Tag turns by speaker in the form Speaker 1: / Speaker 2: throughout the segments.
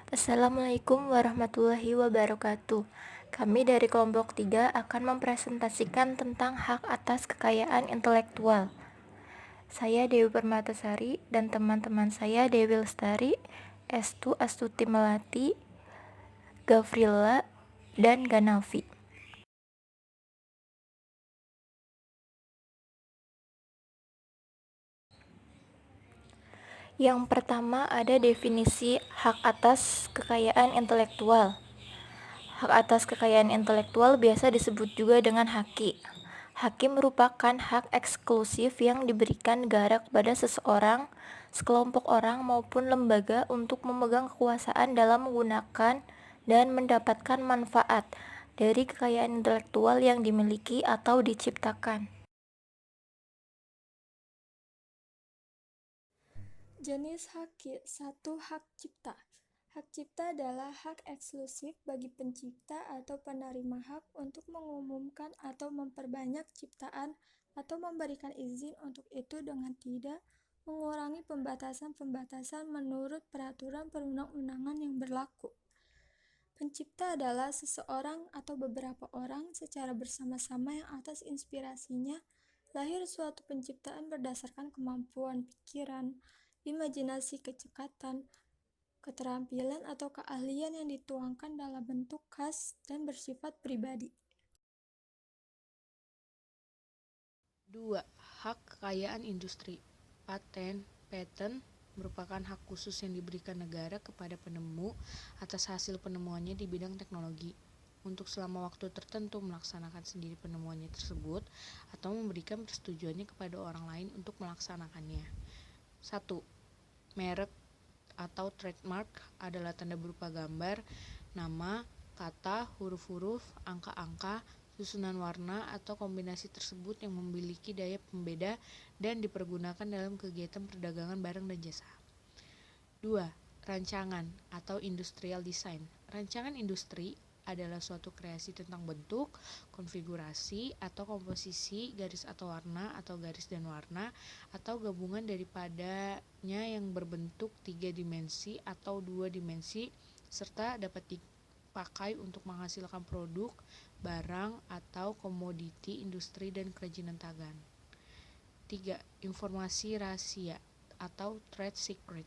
Speaker 1: Assalamualaikum warahmatullahi wabarakatuh. Kami dari kelompok 3 akan mempresentasikan tentang hak atas kekayaan intelektual. Saya Dewi Permatasari dan teman-teman saya Dewi Lestari, Estu Astuti Melati, Gavrila, dan Ganavi. Yang pertama ada definisi hak atas kekayaan intelektual. Hak atas kekayaan intelektual biasa disebut juga dengan haki. Haki merupakan hak eksklusif yang diberikan negara kepada seseorang, sekelompok orang maupun lembaga untuk memegang kekuasaan dalam menggunakan dan mendapatkan manfaat dari kekayaan intelektual yang dimiliki atau diciptakan.
Speaker 2: Jenis hak 1. Hak cipta. Hak cipta adalah hak eksklusif bagi pencipta atau penerima hak untuk mengumumkan atau memperbanyak ciptaan atau memberikan izin untuk itu dengan tidak mengurangi pembatasan-pembatasan menurut peraturan perundang-undangan yang berlaku. Pencipta adalah seseorang atau beberapa orang secara bersama-sama yang atas inspirasinya lahir suatu penciptaan berdasarkan kemampuan pikiran, imajinasi, kecekatan, keterampilan atau keahlian yang dituangkan dalam bentuk khas dan bersifat pribadi.
Speaker 3: 2. Hak kekayaan industri. Patent merupakan hak khusus yang diberikan negara kepada penemu atas hasil penemuannya di bidang teknologi untuk selama waktu tertentu melaksanakan sendiri penemuannya tersebut atau memberikan persetujuannya kepada orang lain untuk melaksanakannya. 1. Merek atau trademark adalah tanda berupa gambar, nama, kata, huruf-huruf, angka-angka, susunan warna, atau kombinasi tersebut yang memiliki daya pembeda dan dipergunakan dalam kegiatan perdagangan barang dan jasa. 2. Rancangan atau industrial design. Rancangan industri adalah suatu kreasi tentang bentuk, konfigurasi, atau komposisi garis atau warna, atau garis dan warna, atau gabungan daripadanya yang berbentuk 3 dimensi atau 2 dimensi, serta dapat dipakai untuk menghasilkan produk, barang, atau komoditi industri dan kerajinan tangan. 3. Informasi rahasia atau trade secret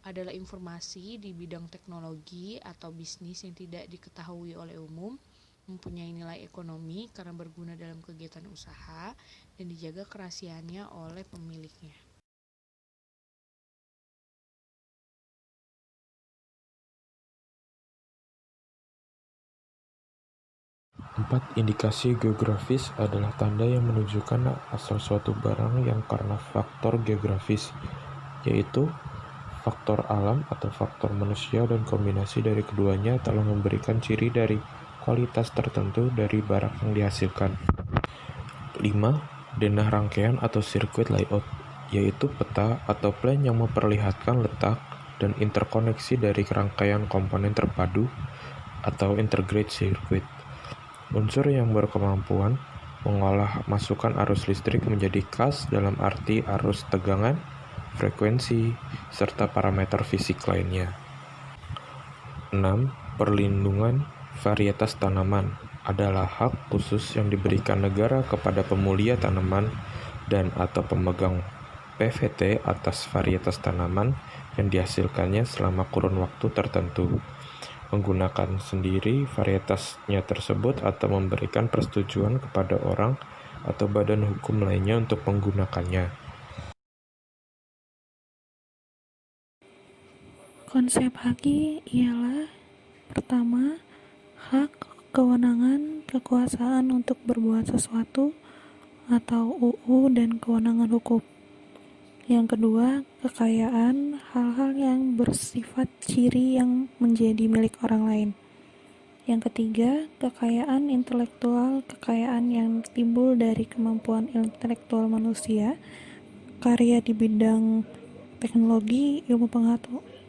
Speaker 3: adalah informasi di bidang teknologi atau bisnis yang tidak diketahui oleh umum, mempunyai nilai ekonomi karena berguna dalam kegiatan usaha, dan dijaga kerahasiaannya oleh pemiliknya.
Speaker 4: Empat, indikasi geografis adalah tanda yang menunjukkan asal suatu barang yang karena faktor geografis, yaitu faktor alam atau faktor manusia dan kombinasi dari keduanya telah memberikan ciri dari kualitas tertentu dari barang yang dihasilkan. 5. Denah rangkaian atau sirkuit layout, yaitu peta atau plan yang memperlihatkan letak dan interkoneksi dari rangkaian komponen terpadu atau integrated circuit. Unsur yang berkemampuan mengolah masukan arus listrik menjadi kas dalam arti arus tegangan, frekuensi, serta parameter fisik lainnya. 6. Perlindungan varietas tanaman adalah hak khusus yang diberikan negara kepada pemulia tanaman dan atau pemegang PVT atas varietas tanaman yang dihasilkannya selama kurun waktu tertentu, menggunakan sendiri varietasnya tersebut atau memberikan persetujuan kepada orang atau badan hukum lainnya untuk menggunakannya.
Speaker 5: Konsep haki ialah pertama, hak, kewenangan, kekuasaan untuk berbuat sesuatu atau UU dan kewenangan hukum. Yang kedua, kekayaan, hal-hal yang bersifat ciri yang menjadi milik orang lain. Yang ketiga, kekayaan intelektual, kekayaan yang timbul dari kemampuan intelektual manusia, karya di bidang teknologi, ilmu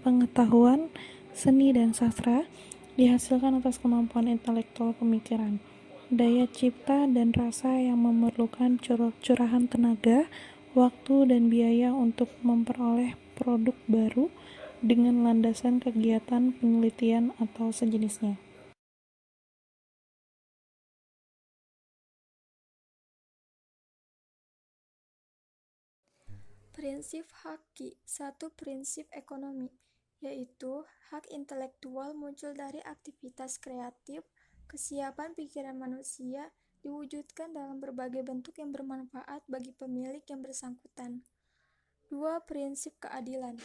Speaker 5: pengetahuan, seni dan sastra dihasilkan atas kemampuan intelektual pemikiran, daya cipta dan rasa yang memerlukan curahan tenaga, waktu dan biaya untuk memperoleh produk baru dengan landasan kegiatan penelitian atau sejenisnya.
Speaker 2: Prinsip Haki, satu prinsip ekonomi, yaitu hak intelektual muncul dari aktivitas kreatif, kesiapan pikiran manusia diwujudkan dalam berbagai bentuk yang bermanfaat bagi pemilik yang bersangkutan. Dua prinsip keadilan,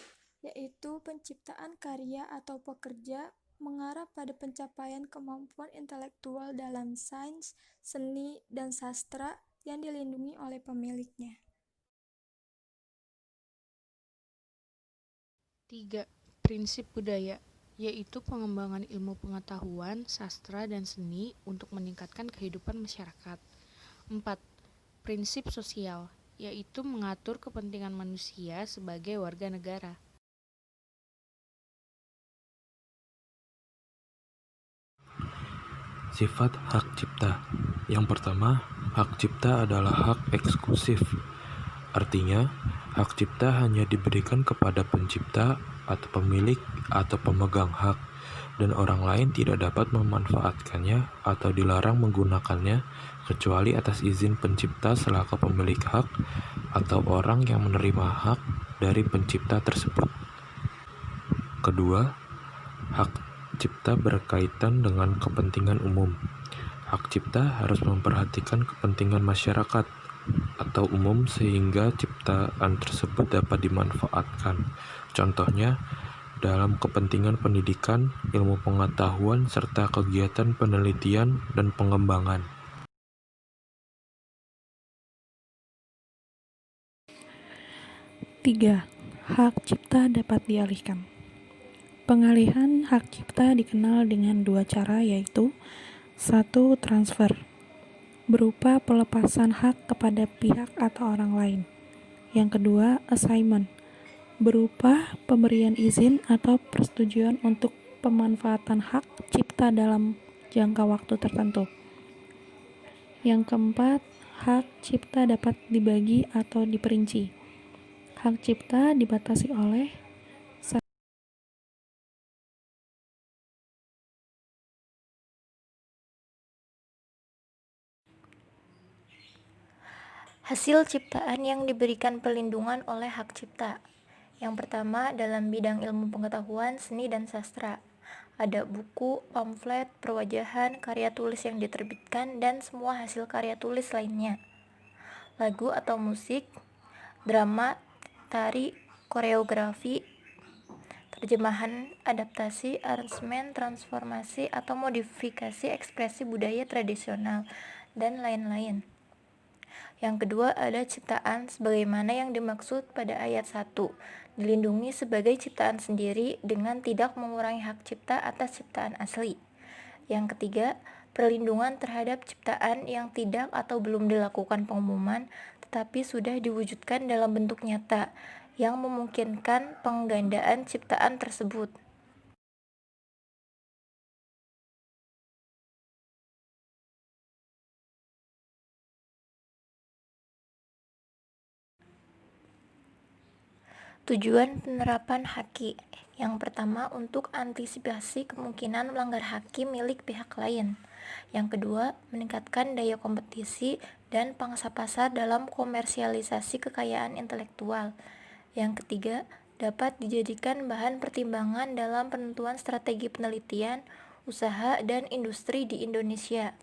Speaker 2: yaitu penciptaan karya atau pekerja mengarah pada pencapaian kemampuan intelektual dalam sains, seni, dan sastra yang dilindungi oleh pemiliknya.
Speaker 3: 3. Prinsip budaya, yaitu pengembangan ilmu pengetahuan, sastra, dan seni untuk meningkatkan kehidupan masyarakat. 4. Prinsip sosial, yaitu mengatur kepentingan manusia sebagai warga negara.
Speaker 4: Sifat hak cipta. Yang pertama, hak cipta adalah hak eksklusif. Artinya, hak cipta hanya diberikan kepada pencipta atau pemilik atau pemegang hak, dan orang lain tidak dapat memanfaatkannya atau dilarang menggunakannya kecuali atas izin pencipta selaku pemilik hak atau orang yang menerima hak dari pencipta tersebut. Kedua, hak cipta berkaitan dengan kepentingan umum. Hak cipta harus memperhatikan kepentingan masyarakat atau umum sehingga ciptaan tersebut dapat dimanfaatkan. Contohnya, dalam kepentingan pendidikan, ilmu pengetahuan, serta kegiatan penelitian dan pengembangan.
Speaker 5: Tiga, hak cipta dapat dialihkan. Pengalihan hak cipta dikenal dengan dua cara, yaitu 1. Transfer, berupa pelepasan hak kepada pihak atau orang lain. Yang kedua, assignment, berupa pemberian izin atau persetujuan untuk pemanfaatan hak cipta dalam jangka waktu tertentu. Yang keempat, hak cipta dapat dibagi atau diperinci. Hak cipta dibatasi oleh
Speaker 1: Hasil ciptaan yang diberikan perlindungan oleh hak cipta. Yang pertama, dalam bidang ilmu pengetahuan, seni, dan sastra. Ada buku, pamflet, perwajahan, karya tulis yang diterbitkan, dan semua hasil karya tulis lainnya. Lagu atau musik, drama, tari, koreografi, terjemahan, adaptasi, aransemen, transformasi, atau modifikasi ekspresi budaya tradisional, dan lain-lain. Yang kedua ada ciptaan sebagaimana yang dimaksud pada ayat 1, dilindungi sebagai ciptaan sendiri dengan tidak mengurangi hak cipta atas ciptaan asli. Yang ketiga, perlindungan terhadap ciptaan yang tidak atau belum dilakukan pengumuman tetapi sudah diwujudkan dalam bentuk nyata yang memungkinkan penggandaan ciptaan tersebut. Tujuan penerapan haki. Yang pertama, untuk antisipasi kemungkinan melanggar haki milik pihak lain. Yang kedua, meningkatkan daya kompetisi dan pangsa pasar dalam komersialisasi kekayaan intelektual. Yang ketiga, dapat dijadikan bahan pertimbangan dalam penentuan strategi penelitian, usaha, dan industri di Indonesia.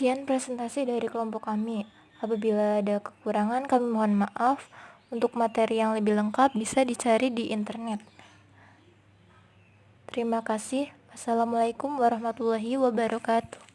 Speaker 1: Sekian presentasi dari kelompok kami. Apabila ada kekurangan, kami mohon maaf. Untuk materi yang lebih lengkap bisa dicari di internet. Terima kasih. Wassalamualaikum warahmatullahi wabarakatuh.